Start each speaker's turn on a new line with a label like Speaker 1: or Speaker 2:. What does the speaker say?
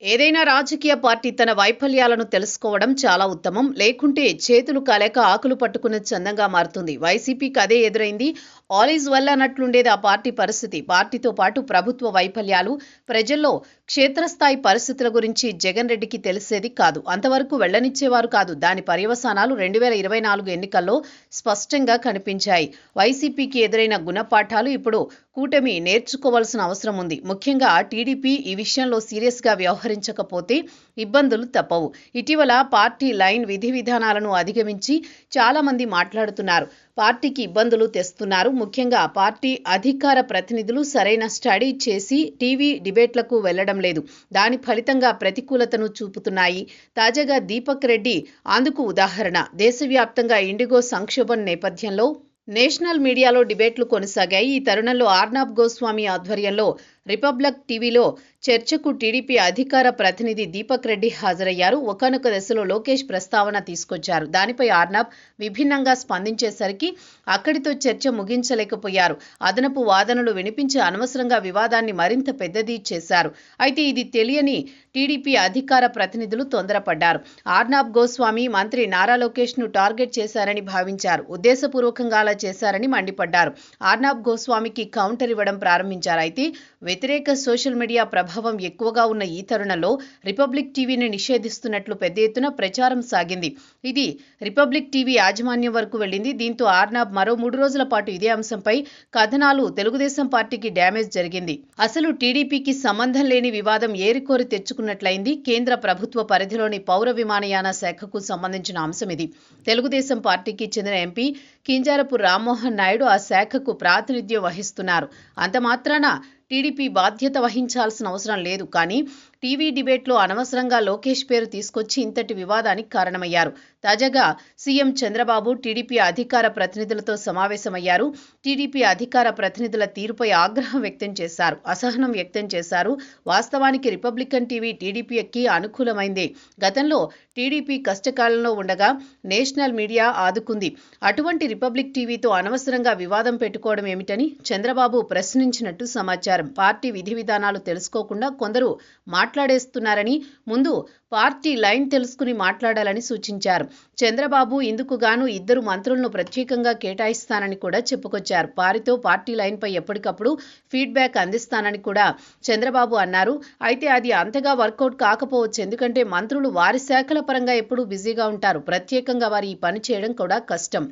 Speaker 1: ఏదైనా రాజకీయ పార్టీ తన వైఫల్యాలను తెలుసుకోవడం చాలా ఉత్తమం. లేకుంటే చేతులు కాలేక ఆకులు పట్టుకున్న చందంగా మారుతుంది. వైసీపీకి అదే ఎదురైంది. ఆల్ ఈజ్ వెల్ అన్నట్లుండేది ఆ పార్టీ పరిస్థితి. పార్టీతో పాటు ప్రభుత్వ వైఫల్యాలు, ప్రజల్లో క్షేత్రస్థాయి పరిస్థితుల గురించి జగన్ రెడ్డికి తెలిసేది కాదు. అంతవరకు వెళ్లనిచ్చేవారు కాదు. దాని పర్యవసానాలు 2024 ఎన్నికల్లో స్పష్టంగా కనిపించాయి. వైసీపీకి ఎదురైన గుణపాఠాలు ఇప్పుడు కూటమి నేర్చుకోవాల్సిన అవసరం ఉంది. ముఖ్యంగా టీడీపీ ఈ విషయంలో సీరియస్గా వ్యవహరించకపోతే ఇబ్బందులు తప్పవు. ఇటీవల పార్టీ లైన్ విధి విధానాలను అధిగమించి చాలా మంది మాట్లాడుతున్నారు. పార్టీకి ఇబ్బందులు తెస్తున్నారు. ముఖ్యంగా పార్టీ అధికార ప్రతినిధులు సరైన స్టడీ చేసి టీవీ డిబేట్లకు వెళ్లడం లేదు. దాని ఫలితంగా ప్రతికూలతను చూపుతున్నాయి. తాజాగా దీపక్ రెడ్డి అందుకు ఉదాహరణ. దేశవ్యాప్తంగా ఇండిగో సంక్షోభం నేపథ్యంలో నేషనల్ మీడియాలో డిబేట్లు కొనసాగాయి. ఈ తరుణంలో ఆర్నాబ్ గోస్వామి ఆధ్వర్యంలో రిపబ్లిక్ టీవీలో చర్చకు టీడీపీ అధికార ప్రతినిధి దీపక్ రెడ్డి హాజరయ్యారు. ఒకానొక దశలో లోకేష్ ప్రస్తావన తీసుకొచ్చారు. దానిపై ఆర్నాబ్ విభిన్నంగా స్పందించేసరికి అక్కడితో చర్చ ముగించలేకపోయారు. అదనపు వాదనలు వినిపించి అనవసరంగా వివాదాన్ని మరింత పెద్దది చేశారు. అయితే ఇది తెలియని టీడీపీ అధికార ప్రతినిధులు తొందరపడ్డారు. ఆర్నాబ్ గోస్వామి మంత్రి నారా లోకేష్ను టార్గెట్ చేశారని భావించారు. ఉద్దేశపూర్వకంగా అలా చేశారని మండిపడ్డారు. ఆర్నాబ్ గోస్వామికి కౌంటర్ ఇవ్వడం ప్రారంభించారు. అయితే వ్యతిరేక సోషల్ మీడియా ప్రభావం ఎక్కువగా ఉన్న ఈ తరుణంలో రిపబ్లిక్ టీవీని నిషేధిస్తున్నట్లు పెద్ద ఎత్తున ప్రచారం సాగింది. ఇది రిపబ్లిక్ టీవీ యాజమాన్యం వరకు వెళ్లింది. దీంతో ఆర్నాబ్ మరో 3 రోజుల పాటు ఇదే అంశంపై కథనాలు తెలుగుదేశం పార్టీకి డ్యామేజ్ జరిగింది. అసలు టీడీపీకి సంబంధం లేని వివాదం ఏరికోరి తెచ్చుకున్నట్లయింది. కేంద్ర ప్రభుత్వ పరిధిలోని పౌర విమానయాన శాఖకు సంబంధించిన అంశం ఇది. తెలుగుదేశం పార్టీకి చెందిన ఎంపీ కింజారపు రామ్మోహన్ నాయుడు ఆ శాఖకు ప్రాతినిధ్యం వహిస్తున్నారు. అంత మాత్రాన టీడీపీ బాధ్యత వహించాల్సిన అవసరం లేదు. కానీ టీవీ డిబేట్లో అనవసరంగా లోకేష్ పేరు తీసుకొచ్చి ఇంతటి వివాదానికి కారణమయ్యారు. తాజాగా సీఎం చంద్రబాబు టీడీపీ అధికార ప్రతినిధులతో సమావేశమయ్యారు. టీడీపీ అధికార ప్రతినిధుల తీరుపై ఆగ్రహం వ్యక్తం చేశారు. అసహనం వ్యక్తం చేశారు. వాస్తవానికి రిపబ్లికన్ టీవీ టీడీపీకి అనుకూలమైందే. గతంలో టీడీపీ కష్టకాలంలో ఉండగా నేషనల్ మీడియా ఆదుకుంది. అటువంటి రిపబ్లిక్ టీవీతో అనవసరంగా వివాదం పెట్టుకోవడం ఏమిటని చంద్రబాబు ప్రశ్నించినట్టు సమాచారం. పార్టీ విధి విధానాలు తెలుసుకోకుండా కొందరు మాట్లాడేస్తున్నారని, ముందు పార్టీ లైన్ తెలుసుకుని మాట్లాడాలని సూచించారు. చంద్రబాబు ఇందుకు గాను 2 మంత్రులను ప్రత్యేకంగా కేటాయిస్తానని కూడా చెప్పుకొచ్చారు. వారితో పార్టీ లైన్పై ఎప్పటికప్పుడు ఫీడ్బ్యాక్ అందిస్తానని కూడా చంద్రబాబు అన్నారు. అయితే అది అంతగా వర్కౌట్ కాకపోవచ్చు. ఎందుకంటే మంత్రులు వారి శాఖల పరంగా ఎప్పుడూ బిజీగా ఉంటారు. ప్రత్యేకంగా వారు ఈ పని చేయడం కూడా కష్టం.